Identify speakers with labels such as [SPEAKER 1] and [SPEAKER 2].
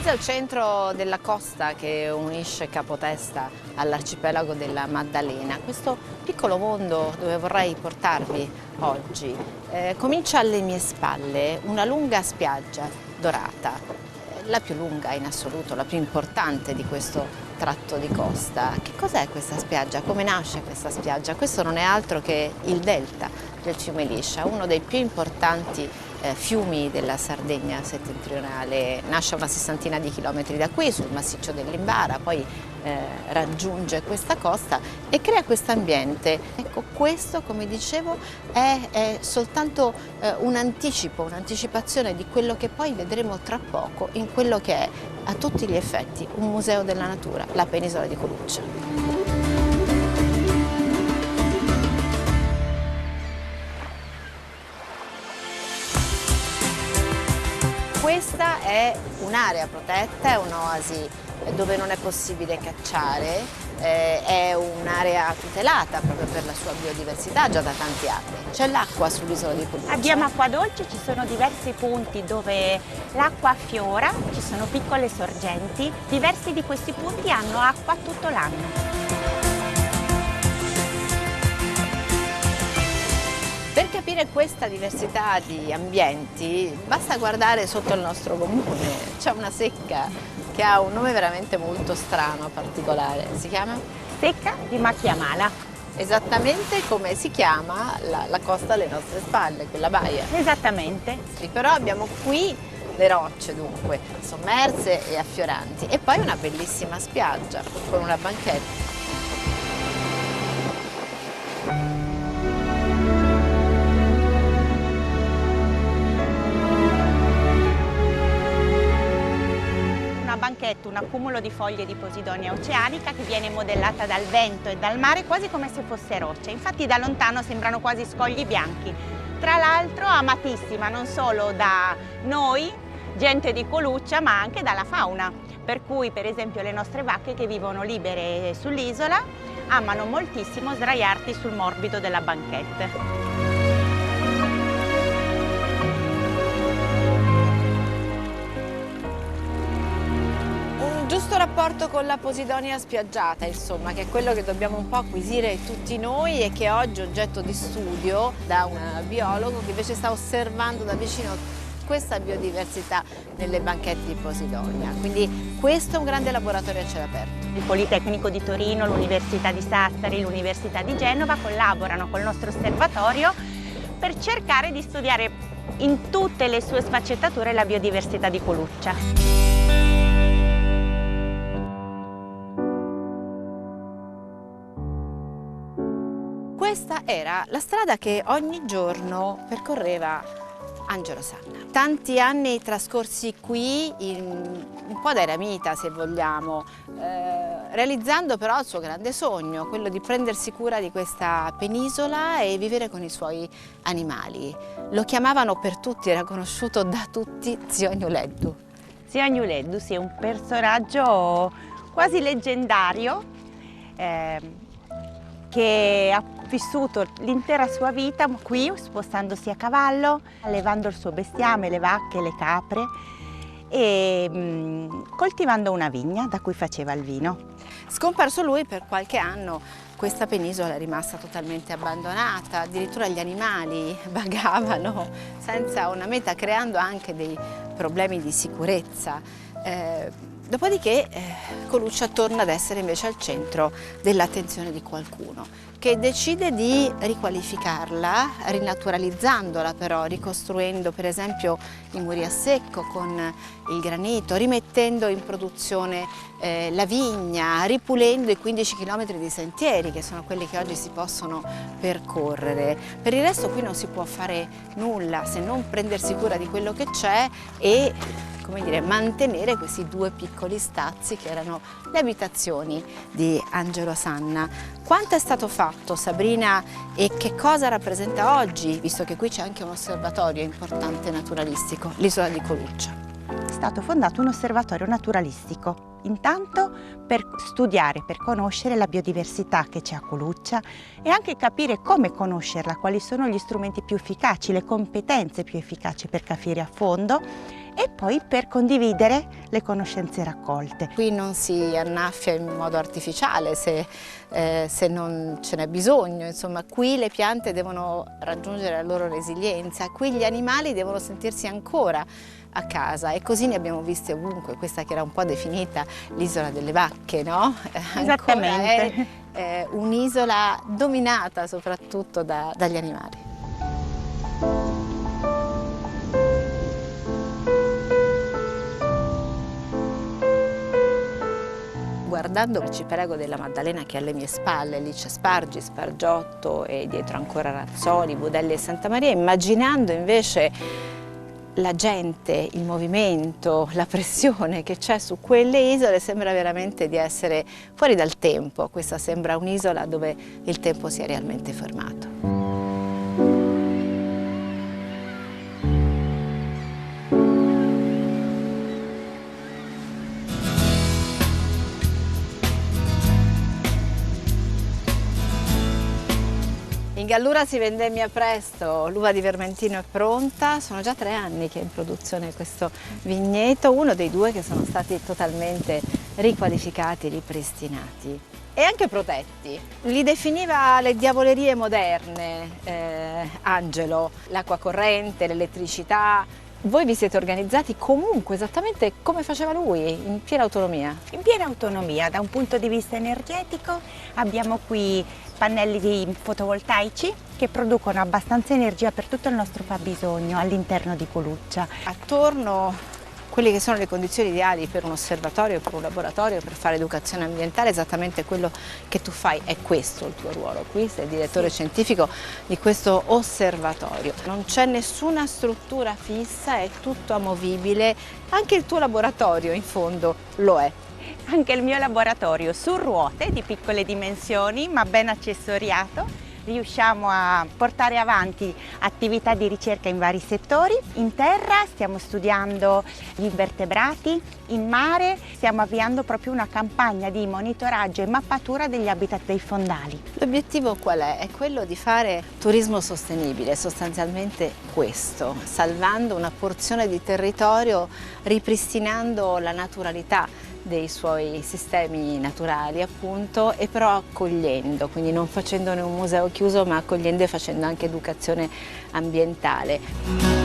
[SPEAKER 1] Questo è il centro della costa che unisce Capotesta all'arcipelago della Maddalena, questo piccolo mondo dove vorrei portarvi oggi. Comincia alle mie spalle una lunga spiaggia dorata, la più lunga in assoluto, la più importante di questo tratto di costa. Che cos'è questa spiaggia? Come nasce questa spiaggia? Questo non è altro che il delta del fiume Liscia, uno dei più importanti fiumi della Sardegna settentrionale. Nasce a una sessantina di chilometri da qui, sul massiccio dell'Imbara, poi raggiunge questa costa e crea questo ambiente. Ecco, questo, come dicevo, è soltanto un anticipo, un'anticipazione di quello che poi vedremo tra poco in quello che è a tutti gli effetti un museo della natura, la penisola di Coluccia. Questa è un'area protetta, è un'oasi dove non è possibile cacciare, è un'area tutelata proprio per la sua biodiversità già da tanti anni. C'è l'acqua sull'isola di Coluccia.
[SPEAKER 2] Abbiamo acqua dolce, ci sono diversi punti dove l'acqua affiora, ci sono piccole sorgenti, diversi di questi punti hanno acqua tutto l'anno.
[SPEAKER 1] Per capire questa diversità di ambienti basta guardare sotto il nostro comune. C'è una secca che ha un nome veramente molto strano, particolare. Si chiama?
[SPEAKER 2] Secca di Macchiamala.
[SPEAKER 1] Esattamente come si chiama la costa alle nostre spalle, quella baia.
[SPEAKER 2] Esattamente.
[SPEAKER 1] Sì, però abbiamo qui le rocce, dunque, sommerse e affioranti. E poi una bellissima spiaggia con una banchetta.
[SPEAKER 2] Un accumulo di foglie di Posidonia oceanica che viene modellata dal vento e dal mare quasi come se fosse roccia. Infatti da lontano sembrano quasi scogli bianchi. Tra l'altro amatissima non solo da noi, gente di Coluccia, ma anche dalla fauna. Per cui per esempio le nostre vacche che vivono libere sull'isola amano moltissimo sdraiarsi sul morbido della banchetta.
[SPEAKER 1] Giusto rapporto con la Posidonia spiaggiata, insomma, che è quello che dobbiamo un po' acquisire tutti noi e che oggi è oggetto di studio da un biologo che invece sta osservando da vicino questa biodiversità nelle banchette di Posidonia. Quindi questo è un grande laboratorio a cielo aperto.
[SPEAKER 2] Il Politecnico di Torino, l'Università di Sassari, l'Università di Genova collaborano col nostro osservatorio per cercare di studiare in tutte le sue sfaccettature la biodiversità di Coluccia.
[SPEAKER 1] Questa era la strada che ogni giorno percorreva Angelo Sanna. Tanti anni trascorsi qui, un po' da eremita se vogliamo, realizzando però il suo grande sogno, quello di prendersi cura di questa penisola e vivere con i suoi animali. Lo chiamavano per tutti, era conosciuto da tutti Zio Agnuleddu.
[SPEAKER 2] Zio Agnuleddu, sì, è un personaggio quasi leggendario che ha vissuto l'intera sua vita qui, spostandosi a cavallo, allevando il suo bestiame, le vacche, le capre e coltivando una vigna da cui faceva il vino.
[SPEAKER 1] Scomparso lui, per qualche anno questa penisola è rimasta totalmente abbandonata, addirittura gli animali vagavano senza una meta, creando anche dei problemi di sicurezza. Dopodiché Coluccia torna ad essere invece al centro dell'attenzione di qualcuno che decide di riqualificarla, rinaturalizzandola però, ricostruendo per esempio i muri a secco con il granito, rimettendo in produzione la vigna, ripulendo i 15 km di sentieri che sono quelli che oggi si possono percorrere. Per il resto qui non si può fare nulla se non prendersi cura di quello che c'è e, come dire, mantenere questi due piccoli stazi che erano le abitazioni di Angelo Sanna. Quanto è stato fatto, Sabrina, e che cosa rappresenta oggi, visto che qui c'è anche un osservatorio importante naturalistico, l'isola di Coluccia?
[SPEAKER 2] È stato fondato un osservatorio naturalistico, intanto per studiare, per conoscere la biodiversità che c'è a Coluccia e anche capire come conoscerla, quali sono gli strumenti più efficaci, le competenze più efficaci per capire a fondo e poi per condividere le conoscenze raccolte.
[SPEAKER 1] Qui non si annaffia in modo artificiale se non ce n'è bisogno, insomma qui le piante devono raggiungere la loro resilienza, qui gli animali devono sentirsi ancora a casa e così ne abbiamo viste ovunque, questa che era un po' definita l'isola delle vacche, no?
[SPEAKER 2] Esattamente.
[SPEAKER 1] È un'isola dominata soprattutto dagli animali. Guardando l'arcipelago della Maddalena che è alle mie spalle, lì c'è Spargi, Spargiotto e dietro ancora Razzoli, Budelli e Santa Maria, immaginando invece la gente, il movimento, la pressione che c'è su quelle isole, sembra veramente di essere fuori dal tempo. Questa sembra un'isola dove il tempo si è realmente fermato. In Gallura si vendemmia presto, l'uva di Vermentino è pronta, sono già 3 anni che è in produzione questo vigneto, uno dei 2 che sono stati totalmente riqualificati, ripristinati e anche protetti. Li definiva le diavolerie moderne, Angelo, l'acqua corrente, l'elettricità. Voi vi siete organizzati comunque esattamente come faceva lui, in piena autonomia?
[SPEAKER 2] In piena autonomia, da un punto di vista energetico abbiamo qui pannelli fotovoltaici che producono abbastanza energia per tutto il nostro fabbisogno all'interno di Coluccia.
[SPEAKER 1] Attorno quelle che sono le condizioni ideali per un osservatorio, per un laboratorio, per fare educazione ambientale, esattamente quello che tu fai, è questo il tuo ruolo qui, sei direttore scientifico di questo osservatorio. Non c'è nessuna struttura fissa, è tutto amovibile, anche il tuo laboratorio in fondo lo è.
[SPEAKER 2] Anche il mio laboratorio su ruote di piccole dimensioni ma ben accessoriato. Riusciamo a portare avanti attività di ricerca in vari settori. In terra stiamo studiando gli invertebrati, in mare stiamo avviando proprio una campagna di monitoraggio e mappatura degli habitat dei fondali.
[SPEAKER 1] L'obiettivo qual è? È quello di fare turismo sostenibile, sostanzialmente questo, salvando una porzione di territorio, ripristinando la naturalità dei suoi sistemi naturali appunto e però accogliendo, quindi non facendone un museo chiuso ma accogliendo e facendo anche educazione ambientale.